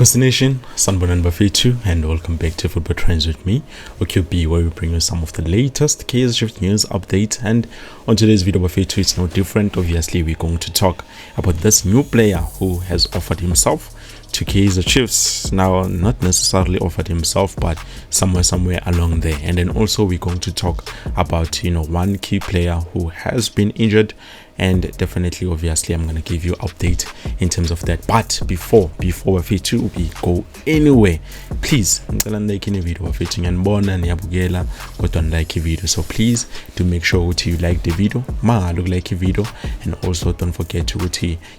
Nation, Sanbonan Bafetu, and welcome back to Football Trends with me, OQB, where we bring you some of the latest Kaizer news updates. And on today's video, Bafetu, it's no different. Obviously, we're going to talk about this new player who has offered himself to Kaizer Chiefs. Now, not necessarily offered himself, but somewhere along there. And then also we're going to talk about one key player who has been injured, and definitely obviously I'm going to give you update in terms of that. But before we go anywhere, please like in video so please do make sure you like the video, and also don't forget to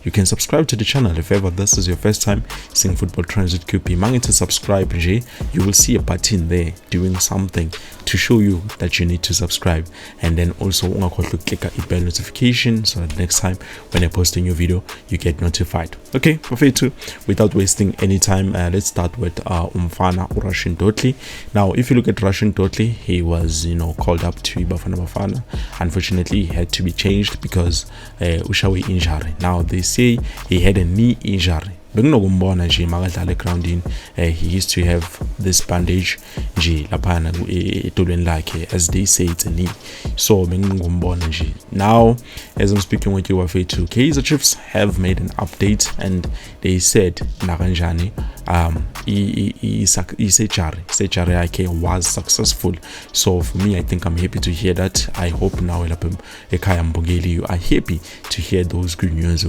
you can subscribe to the channel if ever this is your first time seeing Football Trends with QP. To subscribe, you will see a button there doing something to show you that you need to subscribe, and then also click a bell notification so that next time when I post a new video you get notified. Okay, without wasting any time, let's start with Umfana Rassi. Now, if you look at Rassi, he was called up to Bafana. Unfortunately, he had to be changed because Ushawi injury. Now they say he had a knee injury. He used to have this bandage as they say it's a knee. So now, as I'm speaking with you, Kaizer Chiefs have made an update, and they said Naranjani surgery was successful. So for me, I think I'm happy to hear that. I hope now you are happy to hear those good news.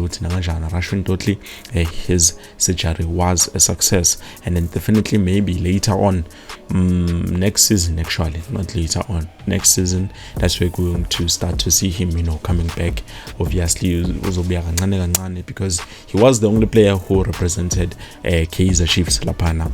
His surgery was a success, and then definitely maybe later on next season, actually not later on, next season, that's where we're going to start to see him coming back. Obviously because he was the only player who represented Kaizer Chiefs Bafana.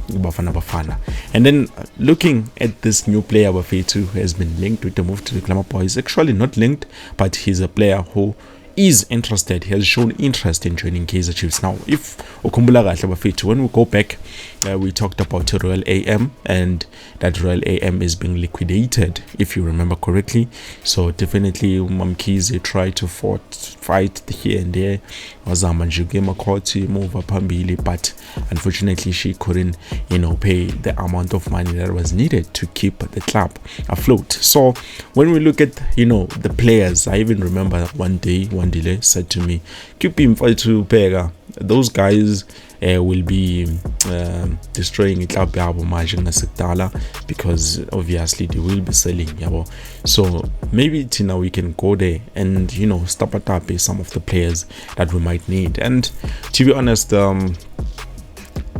And then looking at this new player Bafetu, who has been linked with the move to the Glamour Boys. Actually not linked, but he's a player who is interested. He has shown interest in joining Kaizer Chiefs. Now, if when we go back, we talked about Royal AM, and that Royal AM is being liquidated, if you remember correctly. So definitely Mamkize tried to fight here and there, but unfortunately she couldn't pay the amount of money that was needed to keep the club afloat. So when we look at the players, I even remember one delay said to me, those guys will be destroying the club because obviously they will be selling. So maybe now we can go there and stop some of the players that we might need. And to be honest, I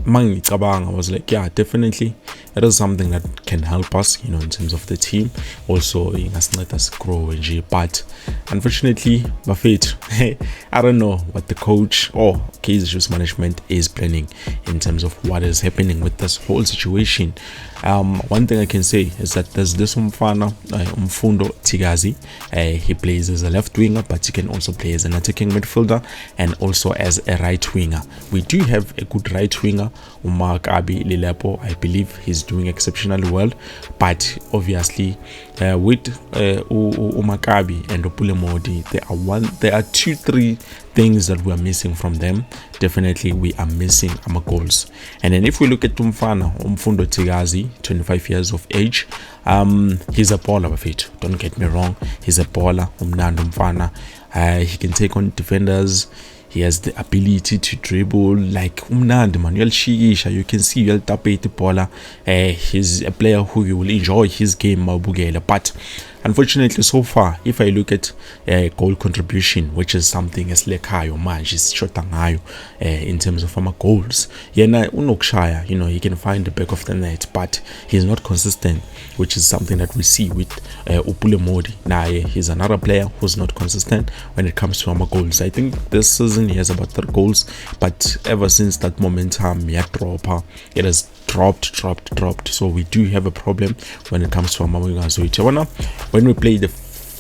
was like, yeah, definitely that is something that can help us in terms of the team, also let us grow. But unfortunately, Buffett, I don't know what the coach or Kaizer Chiefs management is planning in terms of what is happening with this whole situation. One thing I can say is that there's this Umfundo Tigazi. He plays as a left winger, but he can also play as an attacking midfielder and also as a right winger. We do have a good right winger, Umakabi Lilepo. I believe he's doing exceptionally well, but obviously with Umakabi and Opulemodi, there are 2-3 things that we are missing from them. Definitely we are missing our goals. And then if we look at Umfundo Tigazi, 25 years of age, he's a baller of it, don't get me wrong, he's a baller. He can take on defenders. He has the ability to dribble like umnandi Manuel Shigisha. You can see you'll tapete baller. He's a player who you will enjoy his game, but unfortunately, so far, if I look at goal contribution, which is something as lekayo manje isishotangayo in terms of our goals, yena unokshaya, he can find the back of the net, but he's not consistent, which is something that we see with Upulemodi. Now he's another player who's not consistent when it comes to our goals. I think this season he has about 3 goals, but ever since that momentum it has dropped. So we do have a problem when it comes to our wingers. When we play the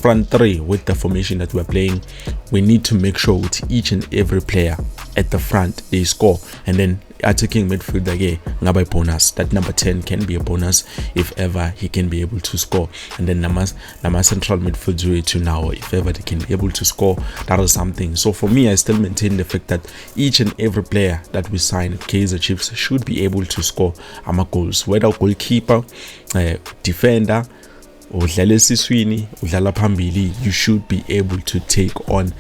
front three with the formation that we're playing, we need to make sure with each and every player at the front they score, and then attacking midfield again ngabe bonus. That number 10 can be a bonus if ever he can be able to score, and then nama central midfield to now if ever they can be able to score, that is something. So for me, I still maintain the fact that each and every player that we sign at Kaizer Chiefs should be able to score goals, whether goalkeeper, defender, udlala esiswini, udlala phambili, you should be able to take on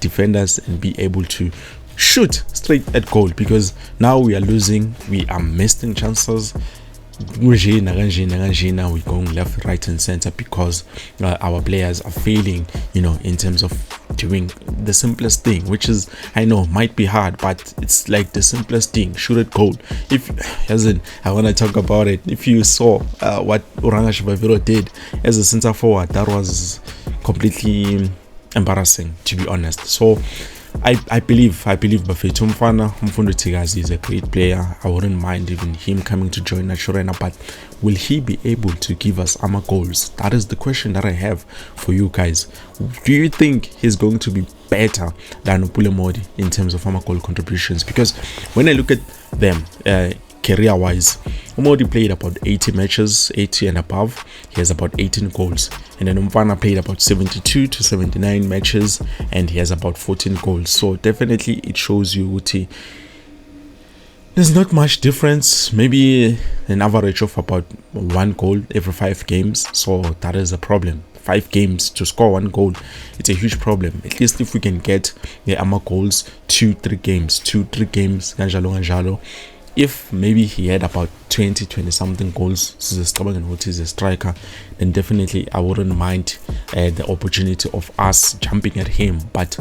defenders and be able to shoot straight at goal, because now we are losing, we are missing chances. We're going left, right and center because our players are failing, in terms of doing the simplest thing, which is, I know, might be hard, but it's like the simplest thing: shoot at goal. If, as in, I want to talk about it, if you saw what Oranga Shibaviro did as a center forward, that was completely embarrassing, to be honest. So I believe Bafethu Mfundo Tsigazi is a great player. I wouldn't mind even him coming to join Naturena, but will he be able to give us goals? That is the question that I have for you guys. Do you think he's going to be better than Upule Modi in terms of goal contributions? Because when I look at them, career-wise, Umodi played about 80 matches, 80 and above. He has about 18 goals. And then Umfana played about 72 to 79 matches, and he has about 14 goals. So definitely it shows you Uti. There's not much difference, maybe an average of about 1 goal every 5 games. So that is a problem. 5 games to score 1 goal, it's a huge problem. At least if we can get the goals 2-3 games, ganjalo. If maybe he had about 20 something goals, he's a striker, then definitely I wouldn't mind the opportunity of us jumping at him. But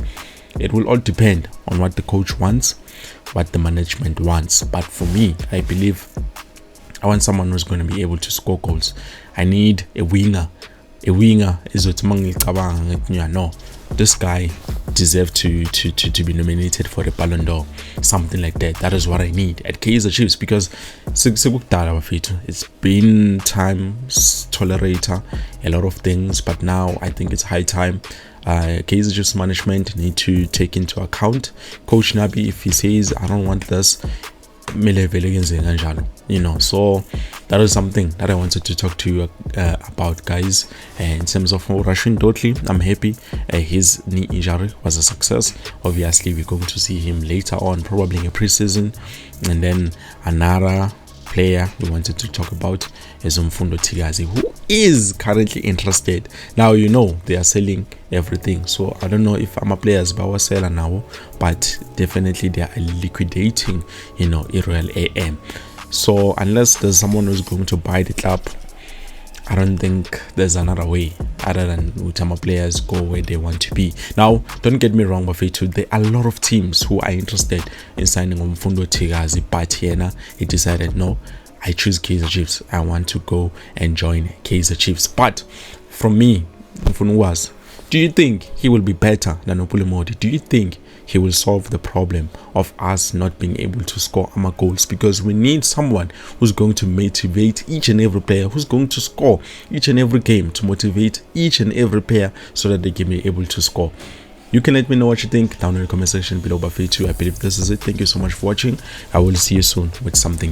it will all depend on what the coach wants, what the management wants. But for me, I believe I want someone who's going to be able to score goals. I need a winger. A winger is what no, this guy deserves to be nominated for the Ballon d'Or, something like that. That is what I need at Kaizer Chiefs, because it's been time tolerator a lot of things, but now I think it's high time Kaizer Chiefs management need to take into account Coach Nabi. If he says I don't want this, so that is something that I wanted to talk to you about, guys. In terms of Rashid Dotli, I'm happy his knee injury was a success. Obviously we're going to see him later on, probably in a preseason. And then another player we wanted to talk about is Mfundo Tsigazi, who is currently interested. Now, they are selling everything, so I don't know if I'm a players but seller now, but definitely they are liquidating Israel AM. So unless there's someone who's going to buy the club, I don't think there's another way other than Utama players go where they want to be. Now, don't get me wrong, Bafethu, there are a lot of teams who are interested in signing Mfundo Tsigazi, but Yena, he decided, no, I choose Kaizer Chiefs. I want to go and join Kaizer Chiefs. But from me, Mfundo, do you think he will be better than Upule Modi? Do you think he will solve the problem of us not being able to score goals? Because we need someone who's going to motivate each and every player, who's going to score each and every game, to motivate each and every player so that they can be able to score. You can let me know what you think down in the comment section below. Bafethu, I believe this is it. Thank you so much for watching. I will see you soon with something new.